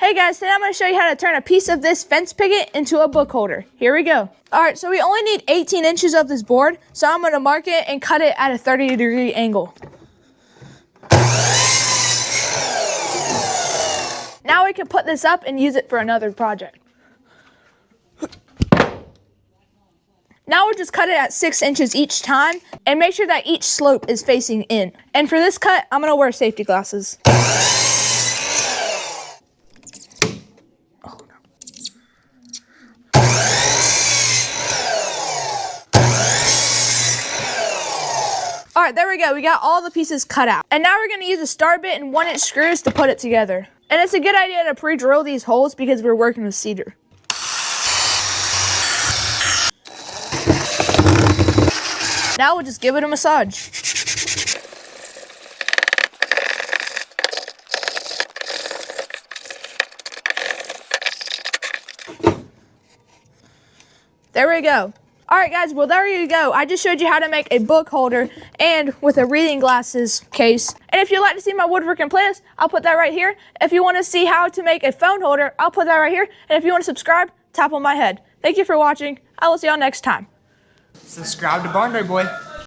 Hey guys, today I'm going to show you how to turn a piece of this fence picket into a book holder. Here we go. Alright, so we only need 18 inches of this board, so I'm going to mark it and cut it at a 30-degree angle. Now we can put this up and use it for another project. Now we'll just cut it at 6 inches each time and make sure that each slope is facing in. And for this cut, I'm going to wear safety glasses. Alright, there we go. We got all the pieces cut out. And now we're going to use a star bit and 1-inch screws to put it together. And it's a good idea to pre-drill these holes because we're working with cedar. Now we'll just give it a massage. There we go. Alright guys, well there you go. I just showed you how to make a book holder and with a reading glasses case. And if you'd like to see my woodworking playlist, I'll put that right here. If you want to see how to make a phone holder, I'll put that right here. And if you want to subscribe, tap on my head. Thank you for watching. I will see y'all next time. Subscribe to Barn Boy.